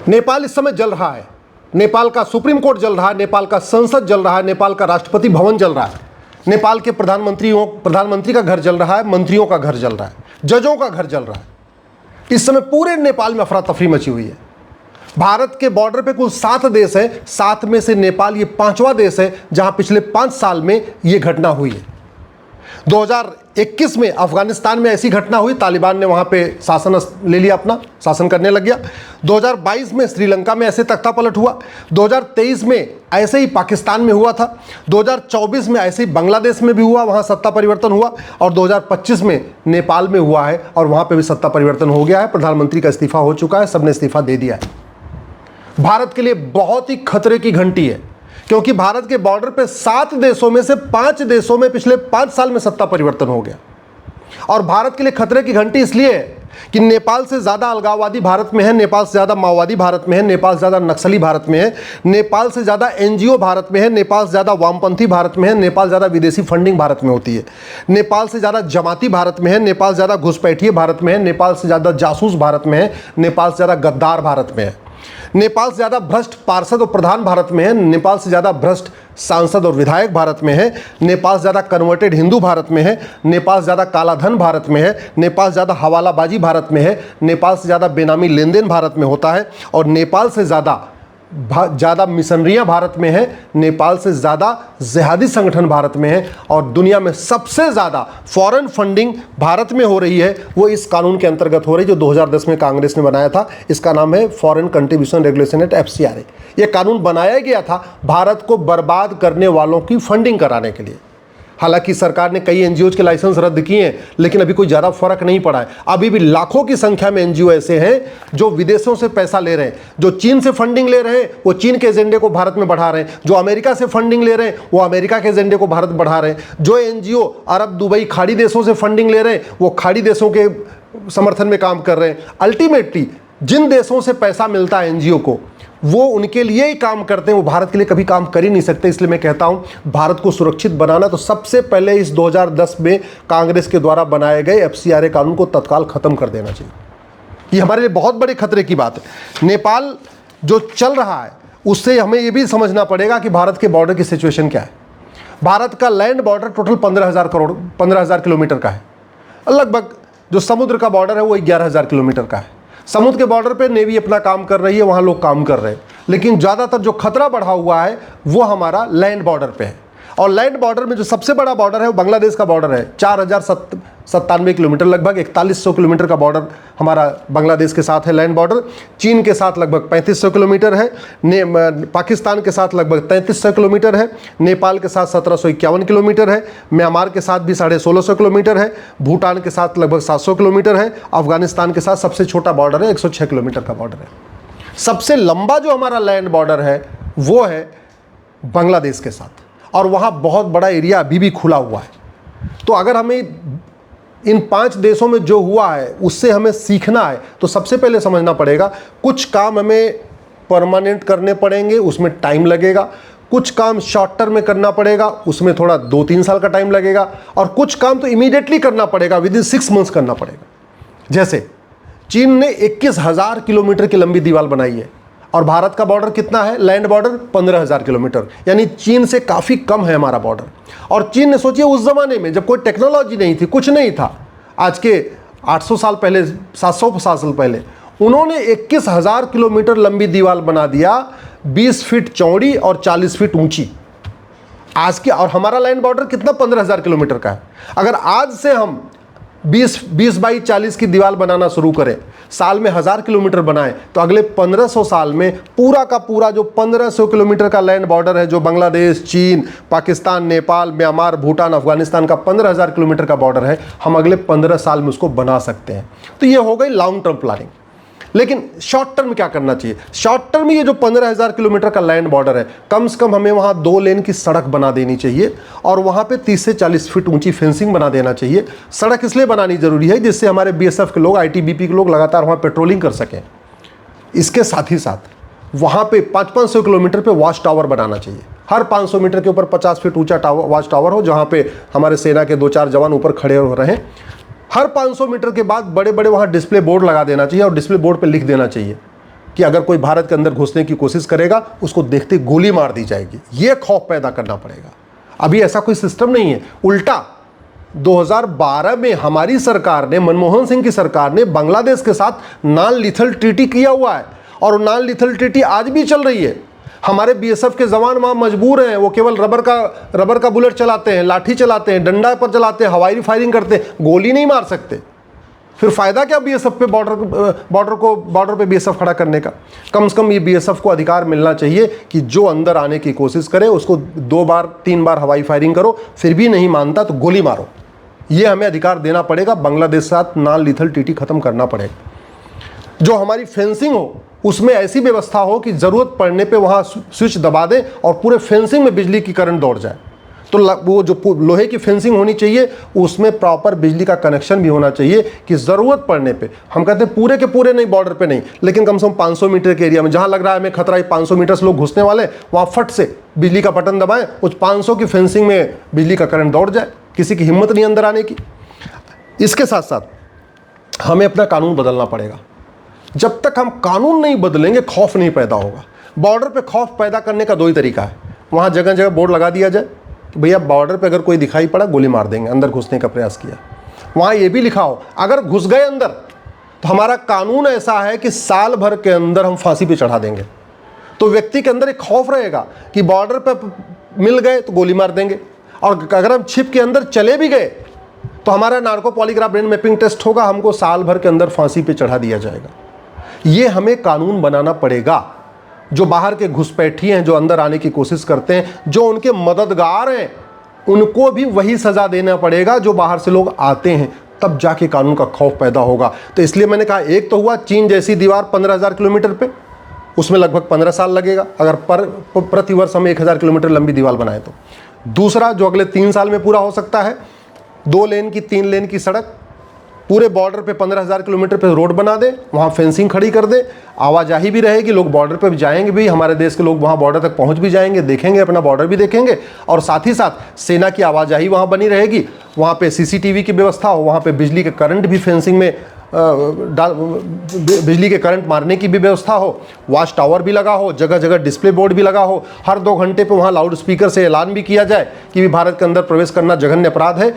नेपाल इस समय जल रहा है। नेपाल का सुप्रीम कोर्ट जल रहा है, नेपाल का संसद जल रहा है, नेपाल का राष्ट्रपति भवन जल रहा है, नेपाल के प्रधानमंत्री का घर जल रहा है, मंत्रियों का घर जल रहा है, जजों का घर जल रहा है। इस समय पूरे नेपाल में अफरा तफरी मची हुई है। भारत के बॉर्डर पे कुल 7 देश है, 7 में से नेपाल ये 5वां देश है जहां पिछले 5 साल में ये घटना हुई है। 2021 में अफगानिस्तान में ऐसी घटना हुई, तालिबान ने वहां पे शासन ले लिया, अपना शासन करने लग गया। 2022 में श्रीलंका में ऐसे तख्ता पलट हुआ। 2023 में ऐसे ही पाकिस्तान में हुआ था। 2024 में ऐसे ही बांग्लादेश में भी हुआ, वहां सत्ता परिवर्तन हुआ। और 2025 में नेपाल में हुआ है और वहां पे भी सत्ता परिवर्तन हो गया है। प्रधानमंत्री का इस्तीफा हो चुका है, सबने इस्तीफा दे दिया है। भारत के लिए बहुत ही खतरे की घंटी है, क्योंकि भारत के बॉर्डर पे 7 देशों में से 5 देशों में पिछले 5 साल में सत्ता परिवर्तन हो गया। और भारत के लिए खतरे की घंटी इसलिए है कि नेपाल से ज्यादा अलगाववादी भारत में है, नेपाल से ज्यादा माओवादी भारत में है, नेपाल से ज्यादा नक्सली भारत में है, नेपाल से ज्यादा एनजीओ भारत में है, नेपाल से ज्यादा वामपंथी भारत में है, नेपाल ज्यादा विदेशी फंडिंग भारत में होती है, नेपाल से ज्यादा जमाती भारत में है, नेपाल से ज्यादा घुसपैठिए भारत में है, नेपाल से ज्यादा जासूस भारत में है, नेपाल से ज्यादा गद्दार भारत में है, नेपाल से ज़्यादा भ्रष्ट पार्षद और प्रधान भारत में है, नेपाल से ज़्यादा भ्रष्ट सांसद और विधायक भारत में है, नेपाल से ज़्यादा कन्वर्टेड हिंदू भारत में है, नेपाल से ज़्यादा कालाधन भारत में है, नेपाल से ज़्यादा हवालाबाजी भारत में है, नेपाल से ज़्यादा बेनामी लेन देन भारत में होता है, और नेपाल से ज़्यादा मिशनरियाँ भारत में है, नेपाल से ज़्यादा जिहादी संगठन भारत में है, और दुनिया में सबसे ज़्यादा फॉरेन फंडिंग भारत में हो रही है। वो इस कानून के अंतर्गत हो रही है जो 2010 में कांग्रेस ने बनाया था। इसका नाम है foreign contribution regulation act, FCRA। ये कानून बनाया गया था भारत को बर्बाद करने वालों की फंडिंग कराने के लिए। हालांकि सरकार ने कई एनजीओ के लाइसेंस रद्द किए हैं, लेकिन अभी कोई ज़्यादा फर्क नहीं पड़ा है। अभी भी लाखों की संख्या में एनजीओ ऐसे हैं जो विदेशों से पैसा ले रहे हैं, जो चीन से फंडिंग ले रहे हैं, वो चीन के एजेंडे को भारत में बढ़ा रहे हैं, जो अमेरिका से फंडिंग ले रहे हैं, वो अमेरिका के एजेंडे को भारत बढ़ा रहे हैं, जो एनजीओ अरब, दुबई, खाड़ी देशों से फंडिंग ले रहे हैं, वो खाड़ी देशों के समर्थन में काम कर रहे हैं। अल्टीमेटली जिन देशों से पैसा मिलता है एनजीओ को, वो उनके लिए ही काम करते हैं, वो भारत के लिए कभी काम कर ही नहीं सकते। इसलिए मैं कहता हूं भारत को सुरक्षित बनाना तो सबसे पहले इस 2010 में कांग्रेस के द्वारा बनाए गए FCRA कानून को तत्काल खत्म कर देना चाहिए। ये हमारे लिए बहुत बड़े खतरे की बात है। नेपाल जो चल रहा है उससे हमें ये भी समझना पड़ेगा कि भारत के बॉर्डर की सिचुएशन क्या है। भारत का लैंड बॉर्डर टोटल 15,000 किलोमीटर का है। लगभग जो समुद्र का बॉर्डर है वो 11,000 किलोमीटर का है। समुद्र के बॉर्डर पे नेवी अपना काम कर रही है, वहाँ लोग काम कर रहे हैं, लेकिन ज़्यादातर जो खतरा बढ़ा हुआ है वो हमारा लैंड बॉर्डर पे है। और लैंड बॉर्डर में जो सबसे बड़ा बॉर्डर है वो बांग्लादेश का बॉर्डर है। 4,097 किलोमीटर, लगभग 4100 किलोमीटर का बॉर्डर हमारा बांग्लादेश के साथ है लैंड बॉर्डर। चीन के साथ लगभग 3500 किलोमीटर है, पाकिस्तान के साथ लगभग 3300 किलोमीटर है, नेपाल के साथ 1751 किलोमीटर है, म्यांमार के साथ भी 1650 किलोमीटर है, भूटान के साथ लगभग 700 किलोमीटर है, अफगानिस्तान के साथ सबसे छोटा बॉर्डर है 106 किलोमीटर का बॉर्डर है। सबसे लंबा जो हमारा लैंड बॉर्डर है वो है बांग्लादेश के साथ, और वहाँ बहुत बड़ा एरिया अभी भी खुला हुआ है। तो अगर हमें इन 5 देशों में जो हुआ है उससे हमें सीखना है तो सबसे पहले समझना पड़ेगा कुछ काम हमें परमानेंट करने पड़ेंगे, उसमें टाइम लगेगा। कुछ काम शॉर्ट टर्म में करना पड़ेगा, उसमें थोड़ा 2-3 साल का टाइम लगेगा। और कुछ काम तो इमीडिएटली करना पड़ेगा, विद इन 6 मंथ्स करना पड़ेगा। जैसे चीन ने 21,000 किलोमीटर की लंबी दीवार बनाई है, और भारत का बॉर्डर कितना है, लैंड बॉर्डर 15,000 किलोमीटर, यानी चीन से काफ़ी कम है हमारा बॉर्डर। और चीन ने सोचिए उस ज़माने में जब कोई टेक्नोलॉजी नहीं थी, कुछ नहीं था, आज के 800 साल पहले, 750 साल पहले, उन्होंने 21,000 किलोमीटर लंबी दीवार बना दिया, 20 फीट चौड़ी और 40 फीट ऊंची। आज के, और हमारा लैंड बॉर्डर कितना, 15,000 किलोमीटर का है। अगर आज से हम 20 बाई 40 की दीवार बनाना शुरू करें, साल में 1000 किलोमीटर बनाएं, तो अगले 1500 साल में पूरा का पूरा जो 1500 किलोमीटर का लैंड बॉर्डर है, जो बांग्लादेश, चीन, पाकिस्तान, नेपाल, म्यांमार, भूटान, अफगानिस्तान का 15,000 किलोमीटर का बॉर्डर है, हम अगले 15 साल में उसको बना सकते हैं। तो ये हो गई लॉन्ग टर्म प्लानिंग। लेकिन शॉर्ट टर्म क्या करना चाहिए? शॉर्ट टर्म ये जो 15,000 किलोमीटर का लैंड बॉर्डर है, कम से कम हमें वहाँ 2 लेन की सड़क बना देनी चाहिए, और वहाँ पे 30 से 40 फीट ऊंची फेंसिंग बना देना चाहिए। सड़क इसलिए बनानी जरूरी है जिससे हमारे BSF के लोग, ITBP के लोग लगातार वहाँ पेट्रोलिंग कर सकें। इसके साथ ही साथ वहाँ पे 500-500 किलोमीटर पे वॉच टावर बनाना चाहिए। हर 500 मीटर के ऊपर 50 फीट ऊंचा वॉच टावर हो, जहाँ पे हमारे सेना के 2-4 जवान ऊपर खड़े हो रहे हैं। हर 500 मीटर के बाद बड़े बड़े वहाँ डिस्प्ले बोर्ड लगा देना चाहिए, और डिस्प्ले बोर्ड पे लिख देना चाहिए कि अगर कोई भारत के अंदर घुसने की कोशिश करेगा उसको देखते गोली मार दी जाएगी। ये खौफ पैदा करना पड़ेगा। अभी ऐसा कोई सिस्टम नहीं है। उल्टा 2012 में हमारी सरकार ने, मनमोहन सिंह की सरकार ने बांग्लादेश के साथ नॉन लीथल ट्रीटी किया हुआ है और नॉन लीथल ट्रीटी आज भी चल रही है। हमारे बीएसएफ के जवान वहाँ मजबूर हैं, वो केवल रबर का बुलेट चलाते हैं, लाठी चलाते हैं, डंडा पर चलाते हैं, हवाई फायरिंग करते हैं, गोली नहीं मार सकते। फिर फायदा क्या बीएसएफ पे बॉर्डर पे बीएसएफ खड़ा करने का? कम से कम ये बीएसएफ को अधिकार मिलना चाहिए कि जो अंदर आने की कोशिश करे उसको 2 बार 3 बार हवाई फायरिंग करो, फिर भी नहीं मानता तो गोली मारो। ये हमें अधिकार देना पड़ेगा। बांग्लादेश के साथ नॉन लीथल ट्रीटी खत्म करना पड़ेगा। जो हमारी फेंसिंग हो उसमें ऐसी व्यवस्था हो कि ज़रूरत पड़ने पे वहाँ स्विच दबा दें और पूरे फेंसिंग में बिजली की करंट दौड़ जाए। तो वो जो लोहे की फेंसिंग होनी चाहिए उसमें प्रॉपर बिजली का कनेक्शन भी होना चाहिए कि ज़रूरत पड़ने पे, हम कहते हैं पूरे के पूरे नहीं, बॉर्डर पे नहीं, लेकिन कम से कम 500 मीटर के एरिया में जहाँ लग रहा है हमें खतरा है 500 मीटर से लोग घुसने वाले, वहाँ फट से बिजली का बटन दबाएं, उस 500 की फेंसिंग में बिजली का करंट दौड़ जाए। किसी की हिम्मत नहीं अंदर आने की। इसके साथ साथ हमें अपना कानून बदलना पड़ेगा। जब तक हम कानून नहीं बदलेंगे खौफ नहीं पैदा होगा। बॉर्डर पे खौफ पैदा करने का 2 ही तरीका है। वहाँ जगह जगह बोर्ड लगा दिया जाए कि भैया बॉर्डर पे अगर कोई दिखाई पड़ा गोली मार देंगे, अंदर घुसने का प्रयास किया। वहाँ ये भी लिखा हो अगर घुस गए अंदर तो हमारा कानून ऐसा है कि साल भर के अंदर हम फांसी पे चढ़ा देंगे। तो व्यक्ति के अंदर एक खौफ रहेगा कि बॉर्डर पे मिल गए तो गोली मार देंगे, और अगर हम छिप के अंदर चले भी गए तो हमारा narco polygraph brain mapping test होगा, हमको साल भर के अंदर फांसी पे चढ़ा दिया जाएगा। ये हमें कानून बनाना पड़ेगा। जो बाहर के घुसपैठी हैं, जो अंदर आने की कोशिश करते हैं, जो उनके मददगार हैं, उनको भी वही सज़ा देना पड़ेगा जो बाहर से लोग आते हैं। तब जाके कानून का खौफ पैदा होगा। तो इसलिए मैंने कहा, एक तो हुआ चीन जैसी दीवार 15,000 किलोमीटर पे, उसमें लगभग 15 साल लगेगा अगर प्रति वर्ष हम 1,000 किलोमीटर लंबी दीवार बनाए तो। दूसरा जो अगले 3 साल में पूरा हो सकता है, 2 लेन की 3 लेन की सड़क, पूरे बॉर्डर पे 15,000 किलोमीटर पे रोड बना दे, वहाँ फेंसिंग खड़ी कर दे, आवाजाही भी रहेगी, लोग बॉर्डर पे भी जाएंगे भी, हमारे देश के लोग वहाँ बॉर्डर तक पहुँच भी जाएंगे, देखेंगे, अपना बॉर्डर भी देखेंगे, और साथ ही साथ सेना की आवाजाही वहाँ बनी रहेगी। वहाँ पे सीसीटीवी की व्यवस्था हो, वहाँ पे बिजली के करंट भी फेंसिंग में बिजली के करंट मारने की भी व्यवस्था हो, वॉच टावर भी लगा हो, जगह जगह डिस्प्ले बोर्ड भी लगा हो, हर 2 घंटे पे वहाँ लाउड स्पीकर से ऐलान भी किया जाए कि भी भारत के अंदर प्रवेश करना जघन्य अपराध है,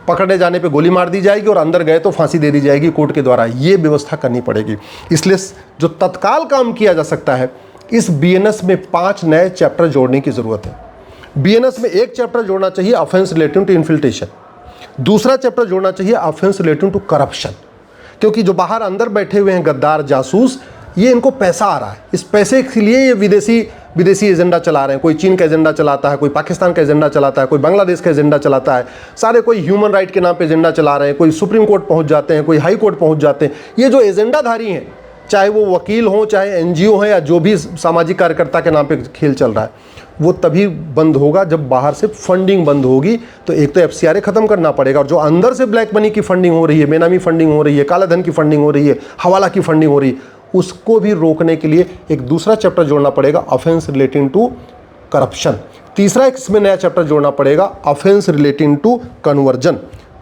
पकड़े जाने पे गोली मार दी जाएगी और अंदर गए तो फांसी दे दी जाएगी कोर्ट के द्वारा। ये व्यवस्था करनी पड़ेगी। इसलिए जो तत्काल काम किया जा सकता है, इस बीएनएस में 5 नए चैप्टर जोड़ने की ज़रूरत है। बीएनएस में एक चैप्टर जोड़ना चाहिए ऑफेंस रिलेटिंग टू इन्फिल्ट्रेशन, दूसरा चैप्टर जोड़ना चाहिए ऑफेंस रिलेटिंग टू करप्शन, क्योंकि जो बाहर अंदर बैठे हुए हैं गद्दार जासूस, ये इनको पैसा आ रहा है। इस पैसे के लिए ये विदेशी एजेंडा चला रहे हैं। कोई चीन का एजेंडा चलाता है, कोई पाकिस्तान का एजेंडा चलाता है, कोई बांग्लादेश का एजेंडा चलाता है, सारे कोई ह्यूमन राइट के नाम पे एजेंडा चला रहे हैं, कोई सुप्रीम कोर्ट पहुंच जाते हैं, कोई हाई कोर्ट पहुंच जाते हैं। ये जो एजेंडाधारी हैं, चाहे वो वकील हों, चाहे एनजीओ हैं, या जो भी सामाजिक कार्यकर्ता के नाम पर खेल चल रहा है, वो तभी बंद होगा जब बाहर से फंडिंग बंद होगी। तो एक तो एफसीआरए खत्म करना पड़ेगा, और जो अंदर से ब्लैक मनी की फंडिंग हो रही है, बेनामी फंडिंग हो रही है, काला धन की फंडिंग हो रही है, हवाला की फंडिंग हो रही है, उसको भी रोकने के लिए एक दूसरा चैप्टर जोड़ना पड़ेगा, ऑफेंस रिलेटिंग टू करप्शन। तीसरा इसमें नया चैप्टर जोड़ना पड़ेगा, ऑफेंस रिलेटिंग टू कन्वर्जन।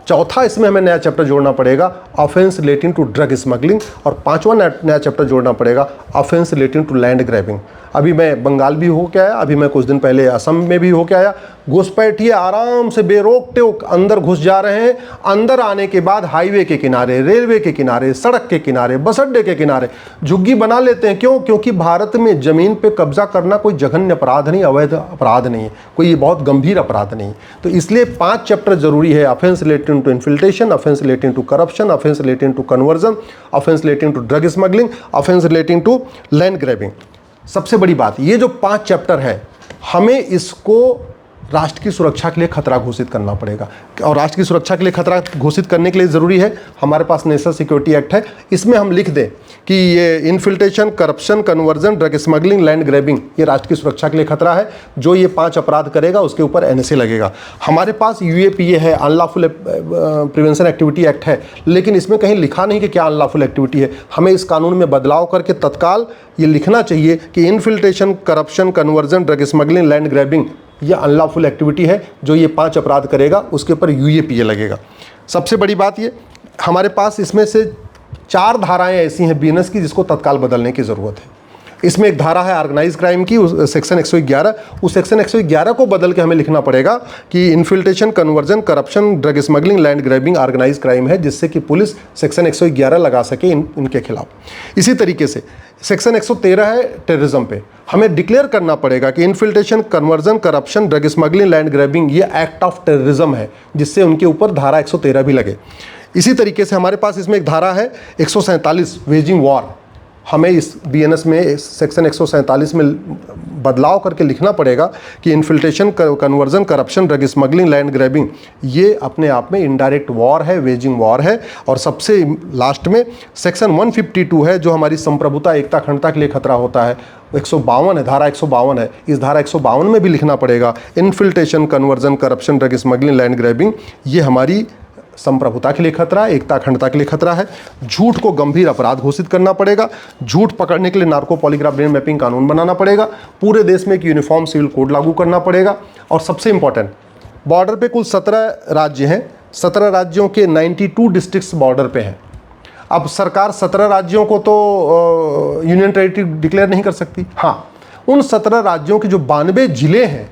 चौथा इसमें हमें नया चैप्टर जोड़ना पड़ेगा, offence relating to drug smuggling. और 5वां नया चैप्टर जोड़ना पड़ेगा, offence relating to land grabbing. अभी मैं बंगाल भी होके आया, अभी मैं कुछ दिन पहले असम में भी होके आया। घुसपैठिए आराम से बेरोक टोक अंदर घुस जा रहे हैं। अंदर आने के बाद हाईवे के किनारे, रेलवे के किनारे, सड़क के किनारे, बस अड्डे के किनारे झुग्गी बना लेते हैं। क्यों? क्योंकि भारत में ज़मीन पे कब्जा करना कोई जघन्य अपराध नहीं, अवैध अपराध नहीं है, कोई बहुत गंभीर अपराध नहीं। तो इसलिए 5 चैप्टर जरूरी है, offence relating to infiltration, offence relating to corruption, offence relating to conversion, offence relating to drug smuggling, offence relating to land grabbing. सबसे बड़ी बात, ये जो 5 चैप्टर है, हमें इसको राष्ट्र की सुरक्षा के लिए खतरा घोषित करना पड़ेगा। और राष्ट्र की सुरक्षा के लिए खतरा घोषित करने के लिए ज़रूरी है, हमारे पास नेशनल सिक्योरिटी एक्ट है, इसमें हम लिख दें कि ये infiltration, corruption, conversion, drug smuggling, land grabbing, ये राष्ट्र की सुरक्षा के लिए खतरा है। जो ये 5 अपराध करेगा उसके ऊपर एनएसए लगेगा। हमारे पास यूएपीए है, अनलॉफुल प्रिवेंशन एक्टिविटी एक्ट है, लेकिन इसमें कहीं लिखा नहीं कि क्या अनलॉफुल एक्टिविटी है। हमें इस कानून में बदलाव करके तत्काल ये लिखना चाहिए कि infiltration, corruption, conversion, drug smuggling, land grabbing यह अनलॉफुल एक्टिविटी है। जो ये 5 अपराध करेगा उसके ऊपर यूएपीए लगेगा। सबसे बड़ी बात ये, हमारे पास इसमें से 4 धाराएं ऐसी हैं बीएनएस की जिसको तत्काल बदलने की ज़रूरत है। इसमें एक धारा है ऑर्गेनाइज क्राइम की, सेक्शन 111। उस सेक्शन 111 को बदल के हमें लिखना पड़ेगा कि infiltration, conversion, corruption, drug smuggling, land grabbing organise crime है, जिससे कि पुलिस सेक्शन 111 लगा सके इनके खिलाफ। इसी तरीके से सेक्शन 113 है टेररिज्म पे, हमें डिक्लेयर करना पड़ेगा कि infiltration, conversion, corruption, drug smuggling, land grabbing ये एक्ट ऑफ टेररिज्म है, जिससे उनके ऊपर धारा 113 भी लगे। इसी तरीके से हमारे पास इसमें एक धारा है 147 वेजिंग वॉर, हमें इस बीएनएस में सेक्शन 147 में बदलाव करके लिखना पड़ेगा कि infiltration, conversion, corruption, drug smuggling, land grabbing ये अपने आप में इनडायरेक्ट वॉर है, वेजिंग वॉर है। और सबसे लास्ट में सेक्शन 152 है, जो हमारी संप्रभुता, एकता, अखंडता के लिए खतरा होता है। 152 है, धारा 152 है, इस धारा 152 में भी लिखना पड़ेगा infiltration, conversion, corruption, drug smuggling, land grabbing ये हमारी संप्रभुता के लिए खतरा है, एकता अखंडता के लिए खतरा है। झूठ को गंभीर अपराध घोषित करना पड़ेगा। झूठ पकड़ने के लिए नार्को पॉलीग्राफ ब्रेन मैपिंग कानून बनाना पड़ेगा। पूरे देश में एक यूनिफॉर्म सिविल कोड लागू करना पड़ेगा। और सबसे इंपॉर्टेंट, बॉर्डर पे कुल 17 राज्य हैं, 17 राज्यों के 92 डिस्ट्रिक्ट्स बॉर्डर पे हैं। अब सरकार 17 राज्यों को तो यूनियन टेरिटरी डिक्लेयर नहीं कर सकती। हाँ, उन 17 राज्यों के जो 92 जिले हैं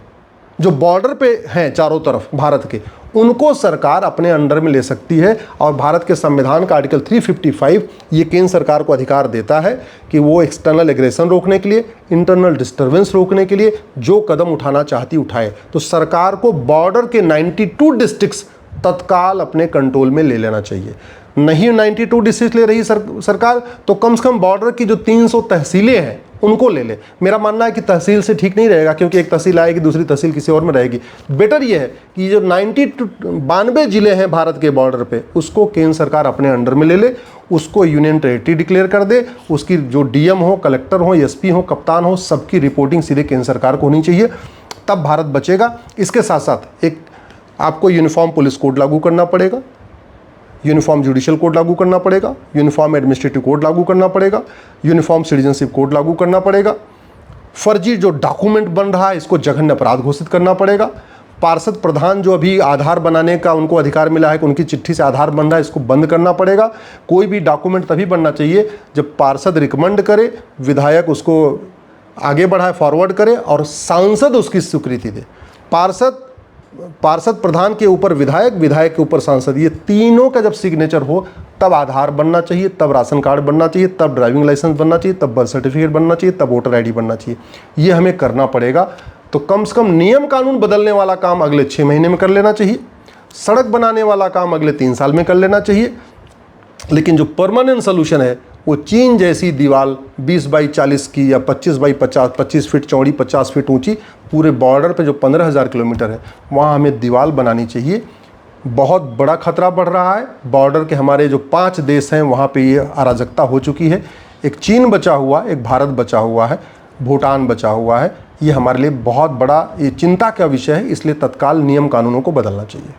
जो बॉर्डर पे हैं चारों तरफ भारत के, उनको सरकार अपने अंडर में ले सकती है। और भारत के संविधान का आर्टिकल 355 ये केंद्र सरकार को अधिकार देता है कि वो एक्सटर्नल एग्रेशन रोकने के लिए, इंटरनल डिस्टर्बेंस रोकने के लिए जो कदम उठाना चाहती उठाए। तो सरकार को बॉर्डर के 92 डिस्ट्रिक्ट्स तत्काल अपने कंट्रोल में ले लेना चाहिए। नहीं 92 डिस्ट्रिक्ट ले रही सरकार, तो कम से कम बॉर्डर की जो 300 तहसीलें हैं उनको ले ले। मेरा मानना है कि तहसील से ठीक नहीं रहेगा, क्योंकि एक तहसील आएगी, दूसरी तहसील किसी और में रहेगी। बेटर ये है कि जो 92 जिले हैं भारत के बॉर्डर पे, उसको केंद्र सरकार अपने अंडर में ले ले, उसको यूनियन टेरिटरी डिक्लेयर कर दे। उसकी जो डीएम हो, कलेक्टर हो, एसपी हो, कप्तान हो, सबकी रिपोर्टिंग सीधे केंद्र सरकार को होनी चाहिए, तब भारत बचेगा। इसके साथ साथ एक आपको यूनिफॉर्म पुलिस कोड लागू करना पड़ेगा, यूनिफॉर्म जुडिशियल कोड लागू करना पड़ेगा, यूनिफॉर्म एडमिनिस्ट्रेटिव कोड लागू करना पड़ेगा, यूनिफॉर्म सिटीजनशिप कोड लागू करना पड़ेगा। फर्जी जो डॉक्यूमेंट बन रहा है इसको जघन्य अपराध घोषित करना पड़ेगा। पार्षद प्रधान जो अभी आधार बनाने का उनको अधिकार मिला है कि उनकी चिट्ठी से आधार बन रहा है, इसको बंद करना पड़ेगा। कोई भी डॉक्यूमेंट तभी बनना चाहिए जब पार्षद रिकमेंड करे, विधायक उसको आगे बढ़ाए, फॉरवर्ड करे और सांसद उसकी स्वीकृति दे। पार्षद प्रधान के ऊपर विधायक, विधायक के ऊपर सांसद, ये तीनों का जब सिग्नेचर हो तब आधार बनना चाहिए, तब राशन कार्ड बनना चाहिए, तब ड्राइविंग लाइसेंस बनना चाहिए, तब बर्थ सर्टिफिकेट बनना चाहिए, तब वोटर आईडी बनना चाहिए। ये हमें करना पड़ेगा। तो कम से कम नियम कानून बदलने वाला काम अगले 6 महीने में कर लेना चाहिए, सड़क बनाने वाला काम अगले 3 साल में कर लेना चाहिए। लेकिन जो परमानेंट सोल्यूशन है वो चीन जैसी दीवार 20 बाई 40 की या 25 बाई 50, 25 फीट चौड़ी, 50 फीट ऊंची, पूरे बॉर्डर पे जो 15,000 किलोमीटर है वहाँ हमें दीवार बनानी चाहिए। बहुत बड़ा खतरा बढ़ रहा है। बॉर्डर के हमारे जो 5 देश हैं वहाँ पे ये अराजकता हो चुकी है। एक चीन बचा हुआ, एक भारत बचा हुआ है, भूटान बचा हुआ है। ये हमारे लिए बहुत बड़ा ये चिंता का विषय है, इसलिए तत्काल नियम कानूनों को बदलना चाहिए।